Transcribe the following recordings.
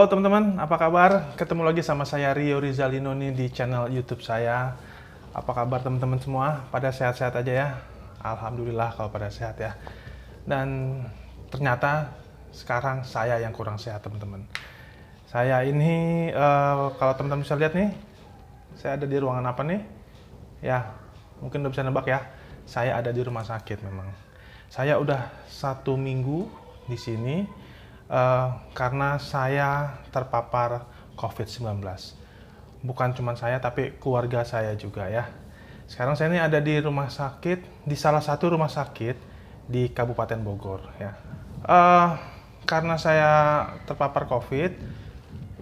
Halo teman-teman, apa kabar? Ketemu lagi sama saya Rio Rizalino nih di channel YouTube saya. Apa kabar teman-teman semua? Pada sehat-sehat aja ya? Alhamdulillah kalau pada sehat ya. Dan ternyata sekarang saya yang kurang sehat teman-teman. Saya ini, kalau teman-teman bisa lihat nih, saya ada di ruangan apa nih? Ya, mungkin udah bisa nebak ya. Saya ada di rumah sakit memang. Saya udah 1 minggu di sini. Karena saya terpapar COVID-19. Bukan cuma saya, tapi keluarga saya juga ya. Sekarang saya ini ada di rumah sakit, di salah satu rumah sakit di Kabupaten Bogor ya. Karena saya terpapar COVID,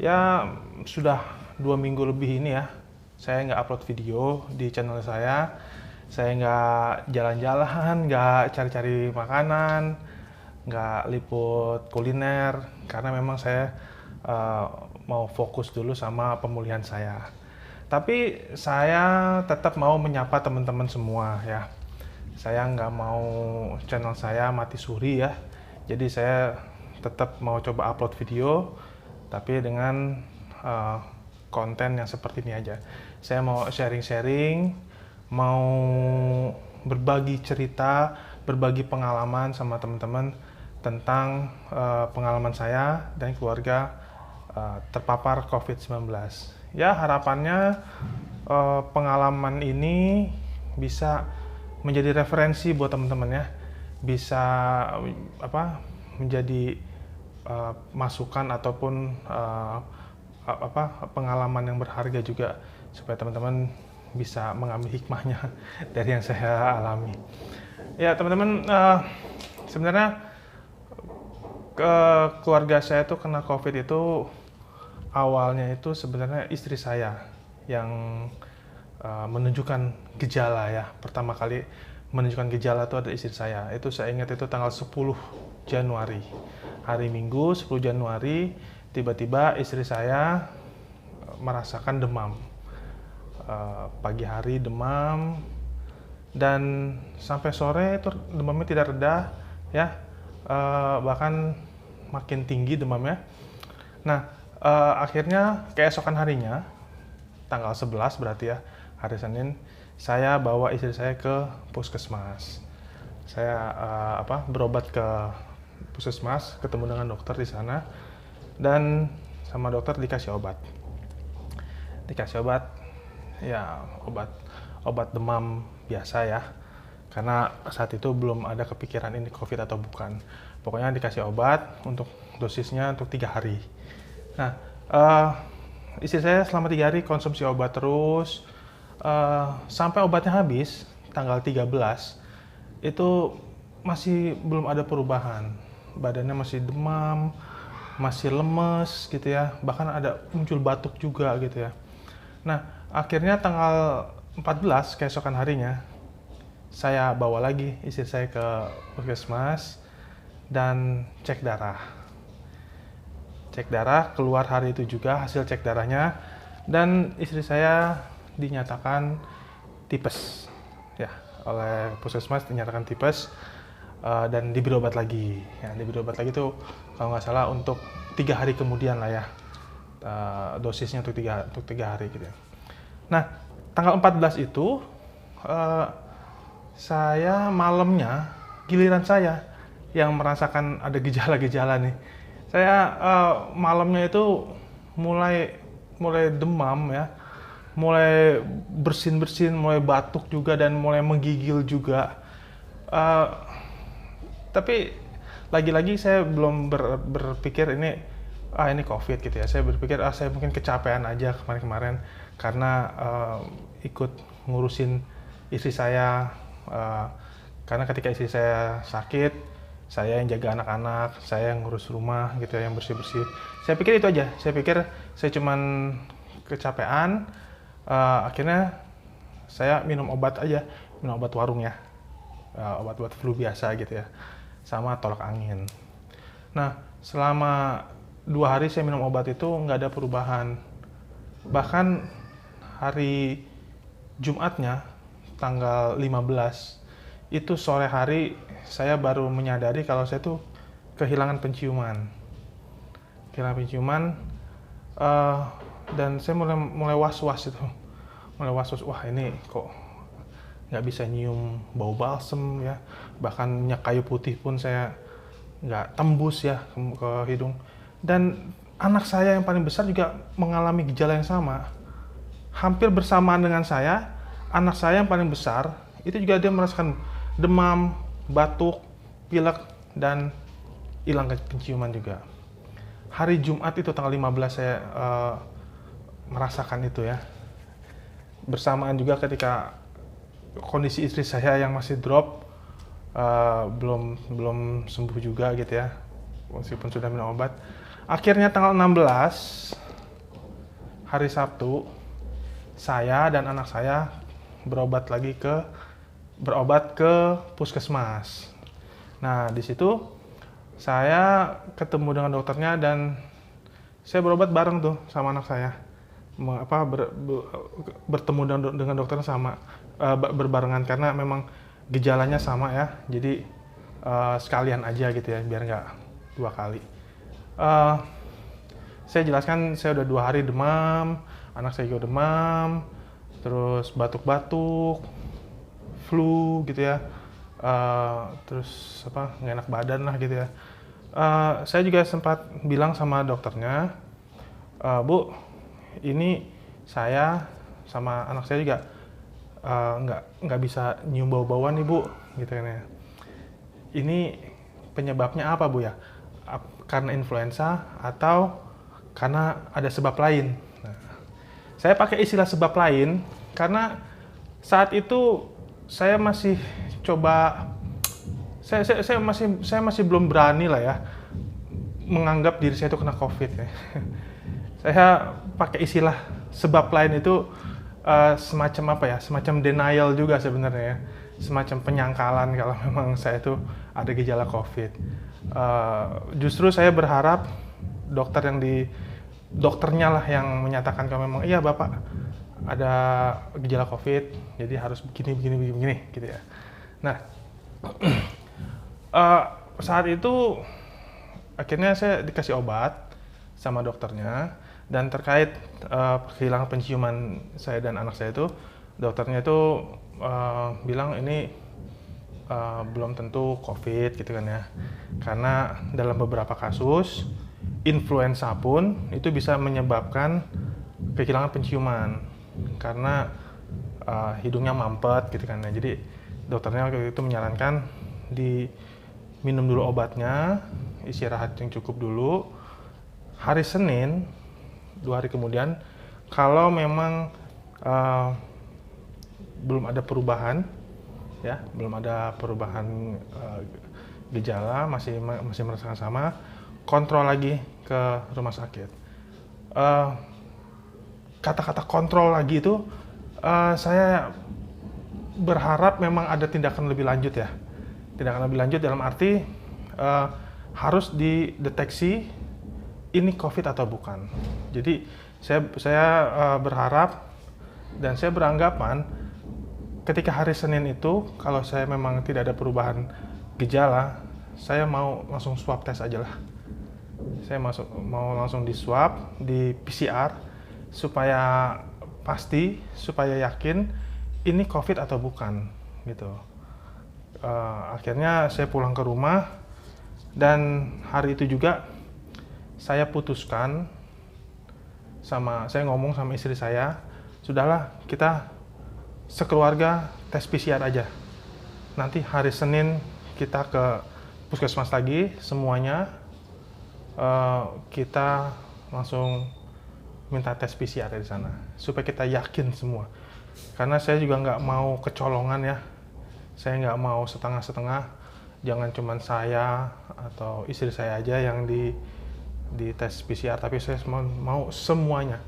ya sudah 2 minggu lebih ini ya. Saya nggak upload video di channel saya nggak jalan-jalan, nggak cari-cari makanan, nggak liput kuliner karena memang saya mau fokus dulu sama pemulihan saya. Tapi saya tetap mau menyapa teman-teman semua ya. Saya nggak mau channel saya mati suri ya. Jadi saya tetap mau coba upload video, tapi dengan konten yang seperti ini aja. Saya mau sharing-sharing, mau berbagi cerita, berbagi pengalaman sama teman-teman tentang pengalaman saya dan keluarga terpapar COVID-19. Ya, harapannya pengalaman ini bisa menjadi referensi buat teman-teman ya. Bisa menjadi masukan ataupun pengalaman yang berharga juga supaya teman-teman bisa mengambil hikmahnya dari yang saya alami. Ya, teman-teman, sebenarnya keluarga saya tuh kena COVID itu awalnya itu sebenarnya istri saya yang menunjukkan gejala ya. Pertama kali menunjukkan gejala itu ada istri saya. Itu saya ingat itu tanggal 10 Januari. Hari Minggu 10 Januari tiba-tiba istri saya merasakan demam. Pagi hari demam dan sampai sore itu demamnya tidak reda ya. Bahkan makin tinggi demamnya. Nah, akhirnya keesokan harinya, tanggal 11 berarti ya, hari Senin, saya bawa istri saya ke puskesmas. Saya berobat ke puskesmas, ketemu dengan dokter di sana, dan sama dokter dikasih obat. Ya obat demam biasa ya. Karena saat itu belum ada kepikiran ini COVID atau bukan. Pokoknya dikasih obat untuk dosisnya untuk 3 hari. Nah, istri saya selama 3 hari konsumsi obat terus, sampai obatnya habis, tanggal 13, itu masih belum ada perubahan. Badannya masih demam, masih lemes gitu ya, bahkan ada muncul batuk juga gitu ya. Nah, akhirnya tanggal 14, keesokan harinya, saya bawa lagi istri saya ke puskesmas dan cek darah. Keluar hari itu juga hasil cek darahnya, dan istri saya dinyatakan tipes ya, oleh puskesmas dinyatakan tipes, dan diberi obat lagi ya. Diberi obat lagi itu kalau nggak salah untuk 3 hari kemudian lah ya, dosisnya untuk 3 hari gitu ya. Nah, tanggal 14 itu saya malamnya, giliran saya yang merasakan ada gejala-gejala nih. Saya malamnya itu mulai demam ya, mulai bersin-bersin, mulai batuk juga, dan mulai menggigil juga. Tapi lagi-lagi saya belum berpikir ini COVID gitu ya. Saya berpikir saya mungkin kecapean aja kemarin-kemarin karena ikut ngurusin istri saya. Karena ketika istri saya sakit, saya yang jaga anak-anak, saya yang ngurus rumah gitu ya, yang bersih-bersih. Saya pikir itu aja. Saya pikir saya cuman kecapean. Akhirnya saya minum obat warung ya, obat flu biasa gitu ya, sama tolak angin. Nah, selama 2 hari saya minum obat itu nggak ada perubahan. Bahkan hari Jumatnya, tanggal 15, itu sore hari saya baru menyadari kalau saya tuh kehilangan penciuman. Eh, dan saya mulai was-was itu, mulai was-was, wah ini kok nggak bisa nyium bau balsem ya, bahkan minyak kayu putih pun saya nggak tembus ya ke hidung. Dan anak saya yang paling besar juga mengalami gejala yang sama, hampir bersamaan dengan saya. Anak saya yang paling besar itu juga dia merasakan demam, batuk, pilek, dan hilang penciuman juga. Hari Jumat itu tanggal 15 saya merasakan itu ya. Bersamaan juga ketika kondisi istri saya yang masih drop, belum sembuh juga gitu ya, meskipun sudah minum obat. Akhirnya tanggal 16 hari Sabtu, saya dan anak saya berobat ke puskesmas. Nah, di situ saya ketemu dengan dokternya dan saya berobat bareng tuh sama anak saya. Bertemu dengan dokternya sama, berbarengan karena memang gejalanya sama ya. Jadi sekalian aja gitu ya, biar nggak 2 kali. Saya jelaskan saya udah 2 hari demam, anak saya juga demam, terus batuk-batuk, flu gitu ya, terus nggak enak badan lah gitu ya. Saya juga sempat bilang sama dokternya, Bu, ini saya sama anak saya juga nggak bisa nyium bau-bauan nih Bu, gitu kan ya. Ini penyebabnya apa Bu ya? Karena influenza atau karena ada sebab lain? Nah, saya pakai istilah sebab lain karena saat itu saya masih coba, saya masih belum berani lah ya menganggap diri saya itu kena COVID ya. Saya pakai istilah sebab lain itu semacam apa ya, semacam denial juga sebenarnya ya, semacam penyangkalan kalau memang saya itu ada gejala COVID. Justru saya berharap dokternya lah yang menyatakan kalau memang iya Bapak ada gejala COVID, jadi harus begini gitu ya. Nah, saat itu akhirnya saya dikasih obat sama dokternya, dan terkait kehilangan penciuman saya dan anak saya itu, dokternya itu bilang ini belum tentu COVID gitu kan ya, karena dalam beberapa kasus influenza pun itu bisa menyebabkan kehilangan penciuman karena hidungnya mampet gitu kan ya. Jadi dokternya waktu itu menyarankan diminum dulu obatnya, istirahat yang cukup dulu. Hari Senin 2 hari kemudian, kalau memang belum ada perubahan ya, gejala, masih merasakan sama, kontrol lagi ke rumah sakit. Kata-kata kontrol lagi itu saya berharap memang ada tindakan lebih lanjut ya. Tindakan lebih lanjut dalam arti harus dideteksi ini COVID atau bukan. Jadi saya berharap dan saya beranggapan ketika hari Senin itu, kalau saya memang tidak ada perubahan gejala, saya mau langsung swab tes aja lah. Saya mau langsung di swab, di PCR, supaya pasti, supaya yakin ini COVID atau bukan gitu. Akhirnya saya pulang ke rumah, dan hari itu juga saya putuskan saya ngomong sama istri saya, sudahlah kita sekeluarga tes PCR aja. Nanti hari Senin kita ke puskesmas lagi semuanya, kita langsung minta tes PCR di sana supaya kita yakin semua. Karena saya juga nggak mau kecolongan ya, saya nggak mau setengah-setengah. Jangan cuma saya atau istri saya aja yang di tes PCR, tapi saya mau semuanya,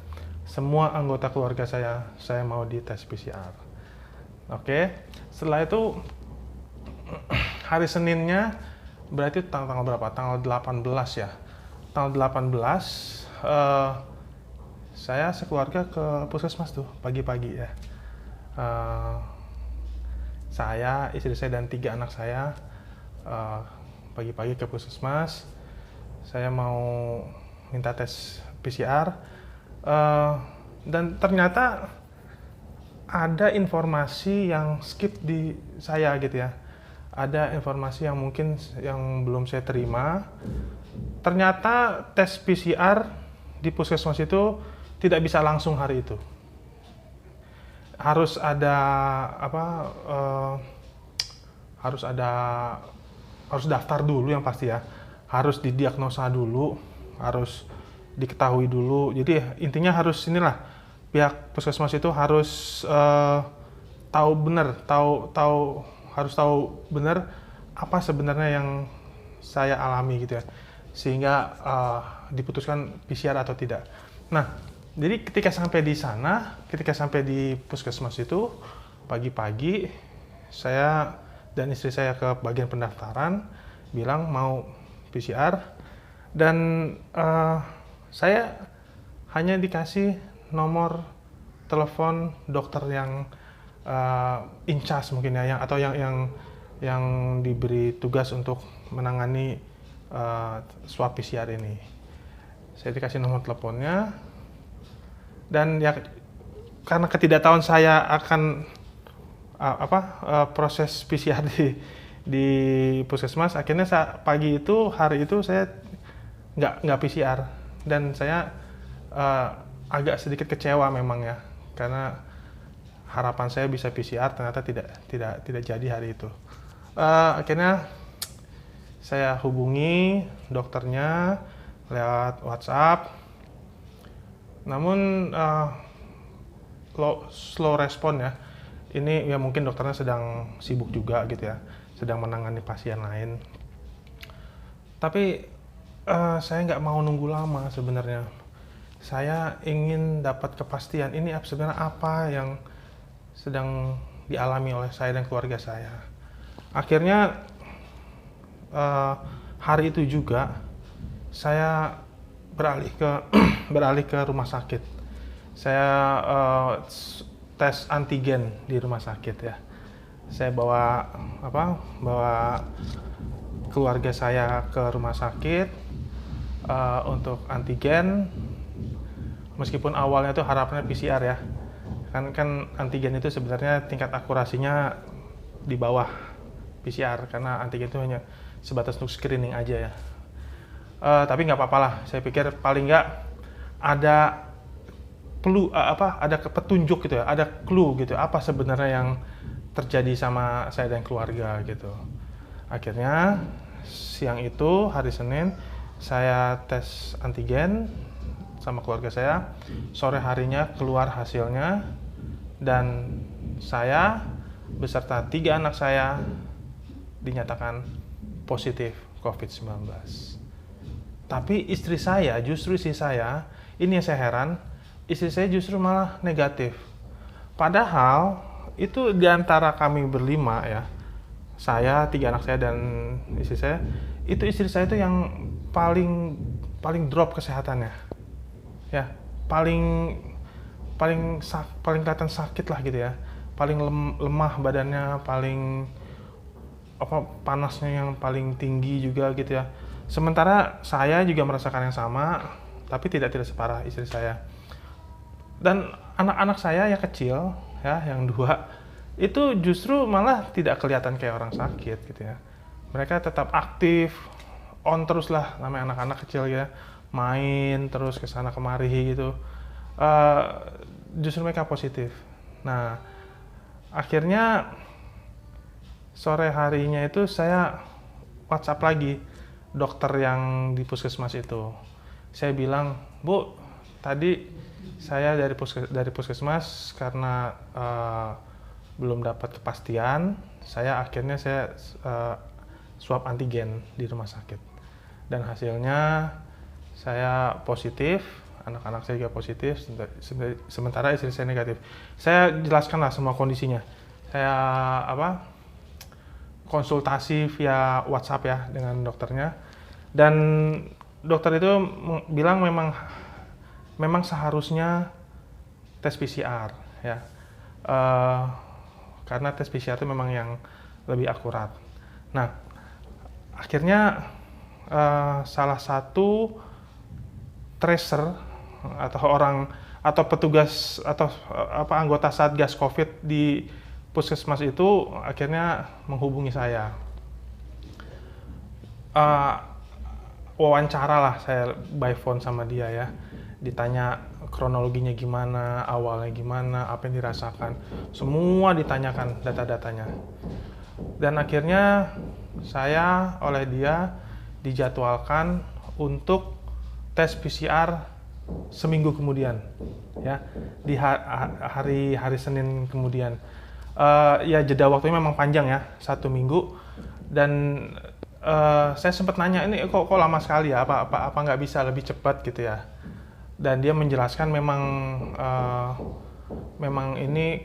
semua anggota keluarga saya mau di tes PCR. Oke, setelah itu hari Seninnya berarti tanggal berapa? Tanggal 18 ya. Tanggal 18 saya sekeluarga ke puskesmas tuh pagi-pagi ya. Saya, istri saya, dan 3 anak saya pagi-pagi ke puskesmas. Saya mau minta tes PCR, Eh, dan ternyata ada informasi yang skip di saya gitu ya. Ada informasi yang mungkin yang belum saya terima. Ternyata tes PCR di puskesmas itu tidak bisa langsung hari itu. Harus ada apa? Harus ada harus daftar dulu yang pasti ya. Harus didiagnosa dulu, harus diketahui dulu. Jadi intinya harus inilah pihak puskesmas itu harus tahu benar, harus tahu benar apa sebenarnya yang saya alami gitu ya, sehingga diputuskan PCR atau tidak. Nah, jadi ketika sampai di sana, ketika sampai di puskesmas itu pagi-pagi, saya dan istri saya ke bagian pendaftaran, bilang mau PCR, dan saya hanya dikasih nomor telepon dokter yang in charge mungkin ya, atau yang diberi tugas untuk menangani swab PCR ini. Saya dikasih nomor teleponnya, dan ya karena ketidaktahuan saya akan proses PCR di puskesmas, akhirnya pagi itu, hari itu saya nggak PCR, dan saya agak sedikit kecewa memang ya, karena harapan saya bisa PCR ternyata tidak jadi hari itu. Akhirnya saya hubungi dokternya lewat WhatsApp, namun slow respon ya. Ini ya mungkin dokternya sedang sibuk juga gitu ya, sedang menangani pasien lain. Tapi saya nggak mau nunggu lama sebenarnya. Saya ingin dapat kepastian ini sebenarnya apa yang sedang dialami oleh saya dan keluarga saya. Akhirnya hari itu juga saya beralih ke rumah sakit. Saya tes antigen di rumah sakit ya. Saya bawa keluarga saya ke rumah sakit untuk antigen. Meskipun awalnya itu harapannya PCR ya. Kan antigen itu sebenarnya tingkat akurasinya di bawah PCR, karena antigen itu hanya sebatas untuk screening aja ya. Tapi nggak apa-apa lah. Saya pikir paling nggak ada ada petunjuk gitu ya, ada clue gitu, apa sebenarnya yang terjadi sama saya dan keluarga gitu. Akhirnya siang itu, hari Senin, saya tes antigen sama keluarga saya. Sore harinya keluar hasilnya, dan saya beserta 3 anak saya dinyatakan positif COVID-19. Tapi istri saya, ini yang saya heran, istri saya justru malah negatif. Padahal itu diantara kami berlima ya, saya, 3 anak saya dan istri saya, itu istri saya itu yang paling drop kesehatannya, ya, paling kelihatan sakit lah gitu ya, paling lemah badannya, paling panasnya yang paling tinggi juga gitu ya. Sementara saya juga merasakan yang sama, tapi tidak separah istri saya. Dan anak-anak saya yang kecil ya, yang 2 itu justru malah tidak kelihatan kayak orang sakit gitu ya. Mereka tetap aktif, on terus lah, namanya anak-anak kecil ya, main terus kesana kemari gitu. Justru mereka positif. Nah, akhirnya sore harinya itu saya WhatsApp lagi dokter yang di puskesmas itu. Saya bilang, Bu, tadi saya dari puskesmas karena belum dapat kepastian, akhirnya saya swab antigen di rumah sakit, dan hasilnya saya positif, anak-anak saya juga positif, sementara istri saya negatif. Saya jelaskanlah semua kondisinya. Saya konsultasi via WhatsApp ya dengan dokternya, dan dokter itu bilang memang seharusnya tes PCR ya, karena tes PCR itu memang yang lebih akurat. Nah, akhirnya salah satu tracer atau orang atau petugas atau anggota Satgas Covid di puskesmas itu akhirnya menghubungi saya. Wawancara lah saya by phone sama dia ya. Ditanya kronologinya gimana, awalnya gimana, apa yang dirasakan. Semua ditanyakan data-datanya. Dan akhirnya saya oleh dia dijadwalkan untuk tes PCR seminggu kemudian, ya, di hari Senin kemudian. Ya jeda waktunya memang panjang ya, 1 minggu. Dan saya sempat nanya, ini kok lama sekali ya, apa nggak bisa lebih cepat gitu ya. Dan dia menjelaskan memang ini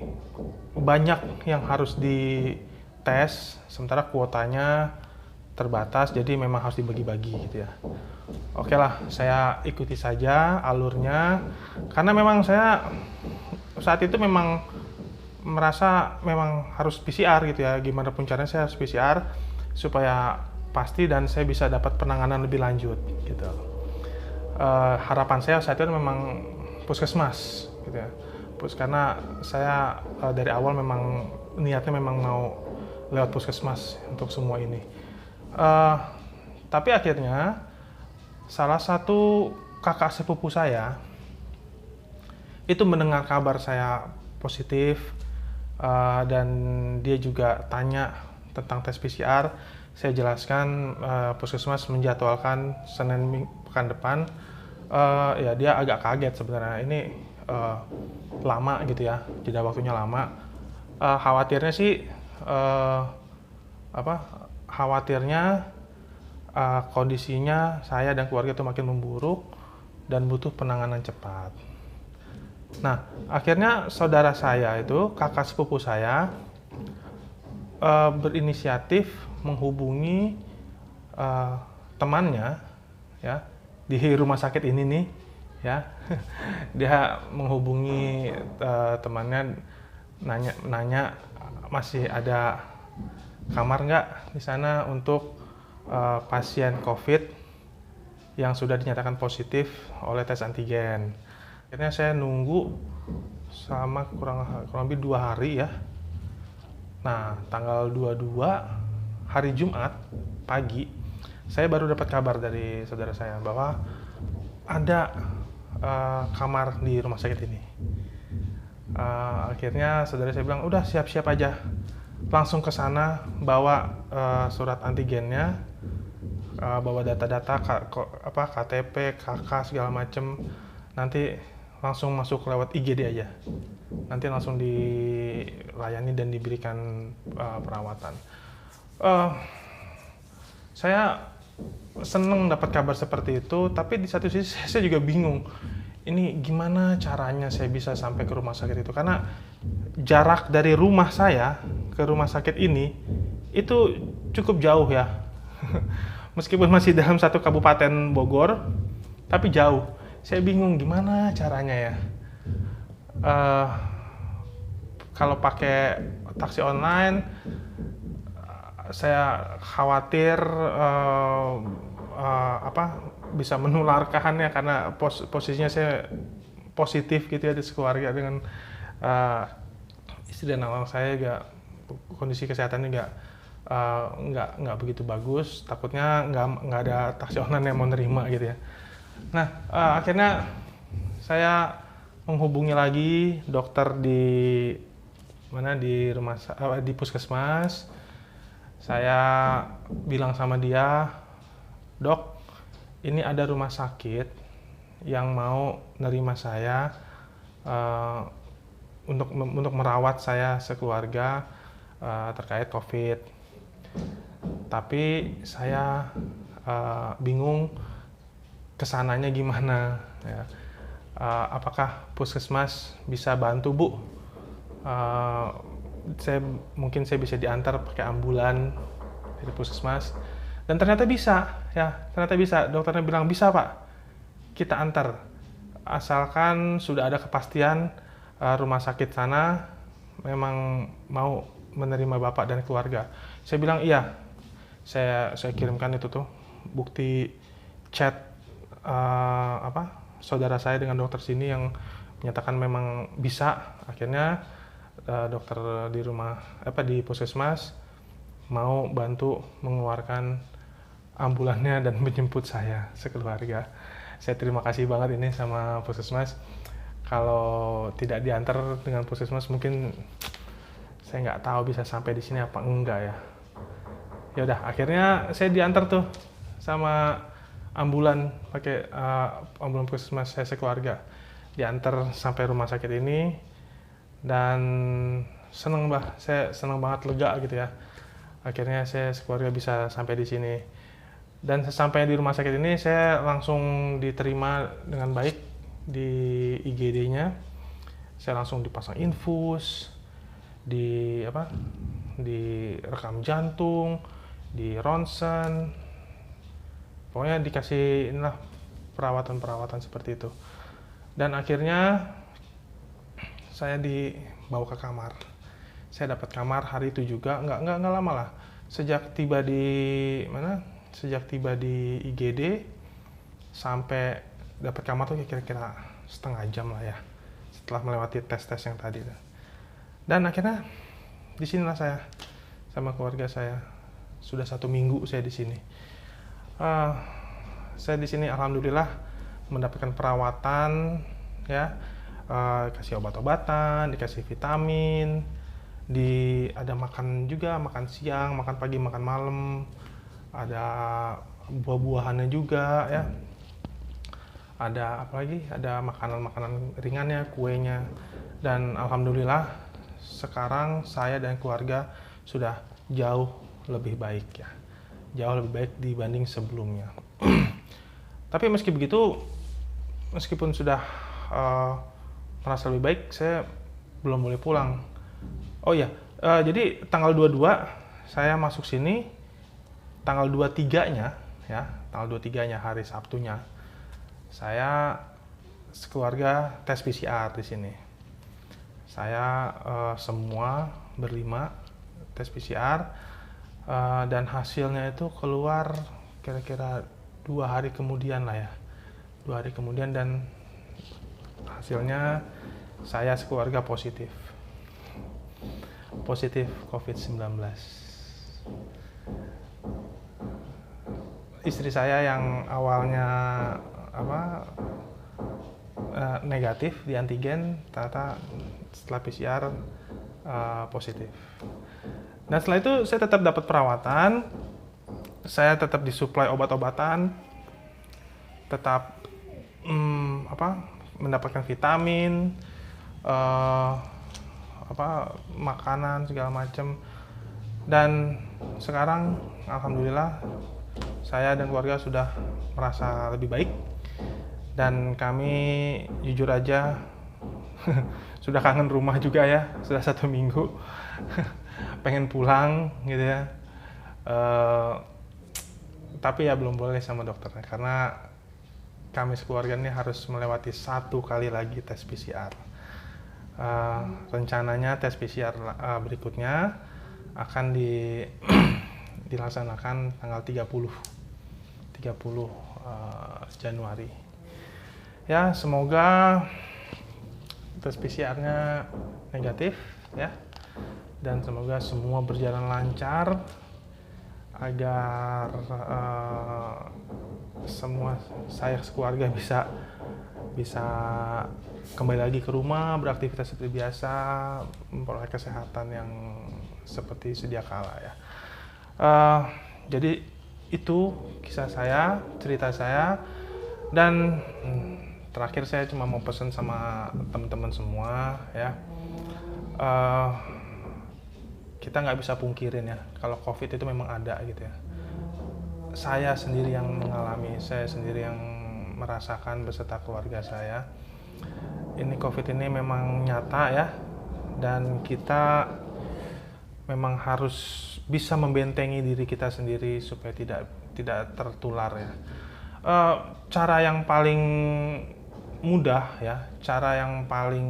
banyak yang harus dites, sementara kuotanya terbatas, jadi memang harus dibagi-bagi gitu ya. Oke lah, saya ikuti saja alurnya, karena memang saya saat itu memang merasa memang harus PCR gitu ya, gimana pun caranya saya harus PCR supaya pasti dan saya bisa dapat penanganan lebih lanjut gitu. Harapan saya saat itu memang puskesmas gitu ya, karena saya dari awal memang niatnya memang mau lewat puskesmas untuk semua ini. Tapi akhirnya salah satu kakak sepupu saya itu mendengar kabar saya positif, dan dia juga tanya tentang tes PCR. Saya jelaskan puskesmas menjadwalkan Senin pekan depan. Ya dia agak kaget sebenarnya, ini lama gitu ya, jeda waktunya lama. Khawatirnya sih khawatirnya kondisinya saya dan keluarga itu makin memburuk dan butuh penanganan cepat. Nah, akhirnya saudara saya itu, kakak sepupu saya, berinisiatif menghubungi temannya ya di rumah sakit ini nih ya. Dia menghubungi temannya, nanya masih ada kamar nggak di sana untuk pasien COVID yang sudah dinyatakan positif oleh tes antigen. Akhirnya saya nunggu selama kurang lebih 2 hari ya. Nah, tanggal 22 hari Jumat pagi, saya baru dapat kabar dari saudara saya bahwa ada kamar di rumah sakit ini. Akhirnya saudara saya bilang, udah siap-siap aja, langsung ke sana, bawa surat antigennya, bawa data-data KTP, KK segala macem. Nanti langsung masuk lewat IGD aja. Nanti langsung dilayani dan diberikan perawatan. Saya seneng dapat kabar seperti itu, tapi di satu sisi saya juga bingung. Ini gimana caranya saya bisa sampai ke rumah sakit itu? Karena jarak dari rumah saya ke rumah sakit ini itu cukup jauh ya. Meskipun masih dalam satu kabupaten Bogor, tapi jauh. Saya bingung gimana caranya ya. Kalau pakai taksi online, saya khawatir bisa menularkannya karena posisinya saya positif gitu ya di sekeluarga dengan istri dan anak saya. Juga kondisi kesehatannya nggak begitu bagus. Takutnya nggak ada taksi online yang mau nerima gitu ya. Nah, akhirnya saya menghubungi lagi dokter di puskesmas. Saya bilang sama dia, "Dok, ini ada rumah sakit yang mau nerima saya untuk merawat saya sekeluarga terkait COVID. Tapi saya bingung kesananya gimana ya. Apakah puskesmas bisa bantu, Bu? Mungkin saya bisa diantar pakai ambulan dari puskesmas." Dan ternyata bisa ya, dokternya bilang bisa Pak, kita antar asalkan sudah ada kepastian rumah sakit sana memang mau menerima Bapak dan keluarga. Saya bilang iya, saya kirimkan itu tuh bukti chat saudara saya dengan dokter sini yang menyatakan memang bisa. Akhirnya dokter di puskesmas mau bantu mengeluarkan ambulannya dan menjemput saya sekeluarga. Saya terima kasih banget ini sama puskesmas. Kalau tidak diantar dengan puskesmas mungkin saya nggak tahu bisa sampai di sini apa enggak ya. Ya udah, akhirnya saya diantar tuh sama ambulan, pakai ambulan puskesmas saya sekeluarga, diantar sampai rumah sakit ini. Dan saya seneng banget, lega gitu ya. Akhirnya saya sekeluarga bisa sampai di sini. Dan sesampainya di rumah sakit ini saya langsung diterima dengan baik di IGD-nya. Saya langsung dipasang infus, direkam jantung, di ronsen, pokoknya dikasih perawatan seperti itu. Dan akhirnya saya dibawa ke kamar. Saya dapat kamar hari itu juga, nggak lama lah. Sejak tiba di IGD sampai dapat kamar tuh kira-kira setengah jam lah ya, setelah melewati tes-tes yang tadi. Dan akhirnya disinilah saya sama keluarga saya. Sudah 1 minggu saya di sini. Saya di sini alhamdulillah mendapatkan perawatan ya, kasih obat-obatan, dikasih vitamin, ada makan juga, makan siang, makan pagi, makan malam, ada buah-buahannya juga ya. Ada apa lagi? Ada makanan-makanan ringannya, kuenya. Dan alhamdulillah sekarang saya dan keluarga sudah jauh lebih baik ya. Jauh lebih baik dibanding sebelumnya. Tapi meski begitu, meskipun sudah merasa lebih baik, saya belum boleh pulang. Oh iya, jadi tanggal 22 saya masuk sini, tanggal 23-nya ya, tanggal 23-nya hari Sabtunya, saya sekeluarga tes PCR di sini. Saya semua berlima tes PCR, dan hasilnya itu keluar kira-kira 2 hari kemudian lah ya. 2 hari kemudian, dan hasilnya saya sekeluarga positif COVID-19. Istri saya yang awalnya negatif di antigen, ternyata setelah PCR positif. Dan setelah itu saya tetap dapat perawatan, saya tetap disuplai obat-obatan, tetap mendapatkan vitamin, makanan segala macam. Dan sekarang alhamdulillah saya dan keluarga sudah merasa lebih baik, dan kami jujur aja sudah kangen rumah juga ya, sudah 1 minggu pengen pulang gitu ya. Tapi ya belum boleh sama dokternya, karena kami sekeluarga ini harus melewati 1 kali lagi tes PCR. Rencananya tes PCR berikutnya akan dilaksanakan tanggal 30 Januari. Ya, semoga tes PCR-nya negatif ya, dan semoga semua berjalan lancar agar semua saya sekeluarga bisa kembali lagi ke rumah, beraktivitas seperti biasa, memperoleh kesehatan yang seperti sedia kala ya. Jadi itu kisah saya, cerita saya. Dan terakhir saya cuma mau pesan sama teman-teman semua ya, kita nggak bisa pungkirin ya kalau COVID itu memang ada gitu ya. Saya sendiri yang mengalami, saya sendiri yang merasakan beserta keluarga saya. Ini COVID ini memang nyata ya, dan kita memang harus bisa membentengi diri kita sendiri supaya tidak tertular ya. Cara yang paling mudah ya, cara yang paling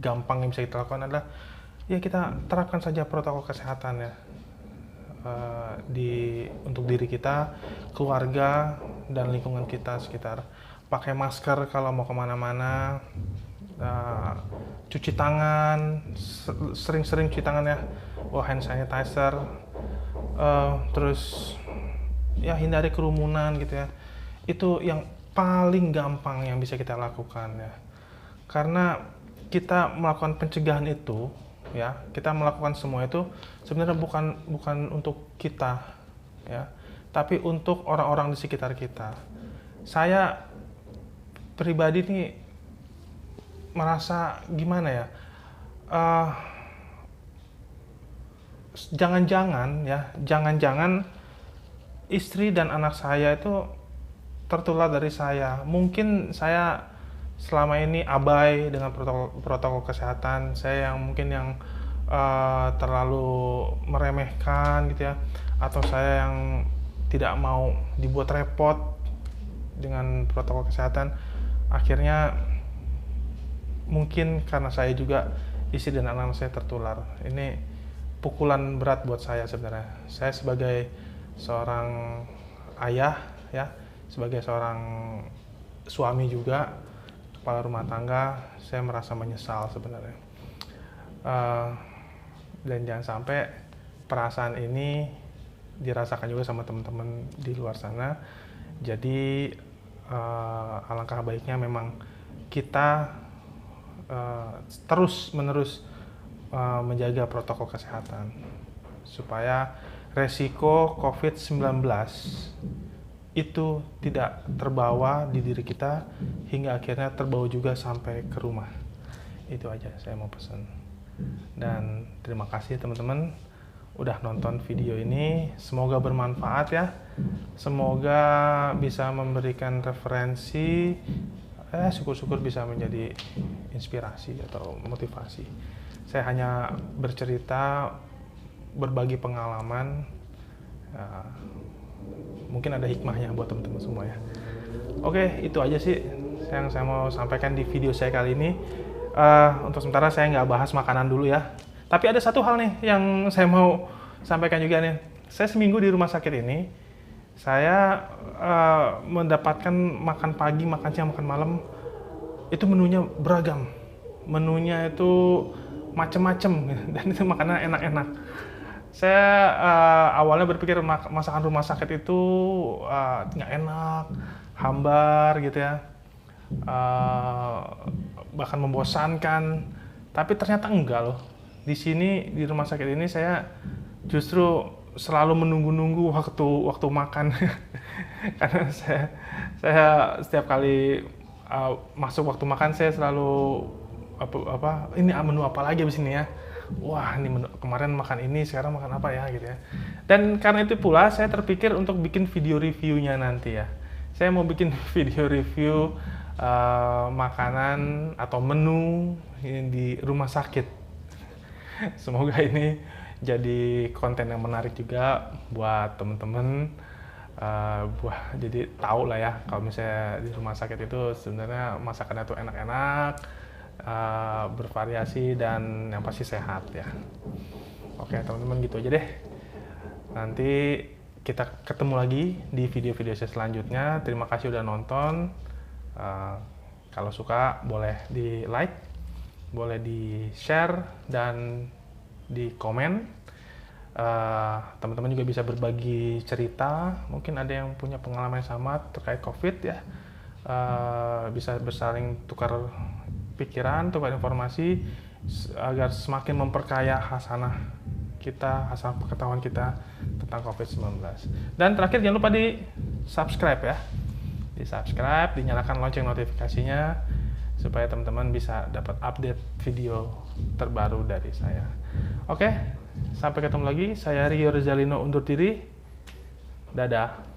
gampang yang bisa kita lakukan adalah ya kita terapkan saja protokol kesehatan ya. untuk diri kita, keluarga, dan lingkungan kita sekitar. Pakai masker kalau mau kemana-mana, cuci tangan, sering-sering cuci tangan ya, hand sanitizer, terus ya hindari kerumunan gitu ya. Itu yang paling gampang yang bisa kita lakukan ya. Karena kita melakukan pencegahan itu ya, kita melakukan semua itu sebenarnya bukan untuk kita ya, tapi untuk orang-orang di sekitar kita. Saya pribadi nih merasa gimana ya, jangan-jangan istri dan anak saya itu tertular dari saya. Mungkin saya selama ini abai dengan protokol kesehatan, saya yang terlalu meremehkan gitu ya, atau saya yang tidak mau dibuat repot dengan protokol kesehatan. Akhirnya mungkin karena saya juga, istri dan anak saya tertular. Ini pukulan berat buat saya sebenarnya. Saya sebagai seorang ayah ya, sebagai seorang suami juga, kepala rumah tangga, saya merasa menyesal sebenarnya. Dan jangan sampai perasaan ini dirasakan juga sama teman-teman di luar sana. Jadi alangkah baiknya memang kita terus-menerus menjaga protokol kesehatan supaya resiko COVID-19 itu tidak terbawa di diri kita hingga akhirnya terbawa juga sampai ke rumah. Itu aja saya mau pesan. Dan terima kasih teman-teman udah nonton video ini. Semoga bermanfaat ya. Semoga bisa memberikan referensi, syukur-syukur bisa menjadi inspirasi atau motivasi. Saya hanya bercerita, berbagi pengalaman, mungkin ada hikmahnya buat teman-teman semua ya. Oke, itu aja sih yang saya mau sampaikan di video saya kali ini. Untuk sementara saya nggak bahas makanan dulu ya. Tapi ada satu hal nih yang saya mau sampaikan juga nih. Saya seminggu di rumah sakit ini, saya mendapatkan makan pagi, makan siang, makan malam, itu menunya beragam. Menunya itu macem-macem dan itu makanan enak-enak. Saya awalnya berpikir masakan rumah sakit itu nggak enak, hambar gitu ya, bahkan membosankan. Tapi ternyata enggak loh. Di sini di rumah sakit ini saya justru selalu menunggu-nunggu waktu makan karena saya setiap kali masuk waktu makan saya selalu ini menu apa lagi abis ini ya. Wah, ini menu, kemarin makan ini, sekarang makan apa ya gitu ya. Dan karena itu pula saya terpikir untuk bikin video reviewnya nanti ya. Saya mau bikin video review makanan atau menu di rumah sakit. Semoga ini jadi konten yang menarik juga buat temen-temen. Jadi tahu lah ya kalau misalnya di rumah sakit itu sebenarnya masakannya tuh enak-enak, bervariasi, dan yang pasti sehat ya. Oke teman-teman, gitu aja deh. Nanti kita ketemu lagi di video-video saya selanjutnya. Terima kasih udah nonton. Kalau suka boleh di like, boleh di share, dan di komen. Teman-teman juga bisa berbagi cerita. Mungkin ada yang punya pengalaman yang sama terkait COVID ya. Bisa bersaling tukar pikiran, tukar informasi agar semakin memperkaya hasanah pengetahuan kita tentang COVID-19. Dan terakhir jangan lupa di subscribe ya. Di subscribe, dinyalakan lonceng notifikasinya supaya teman-teman bisa dapat update video terbaru dari saya. Oke, sampai ketemu lagi. Saya Rio Rizalino undur diri. Dadah.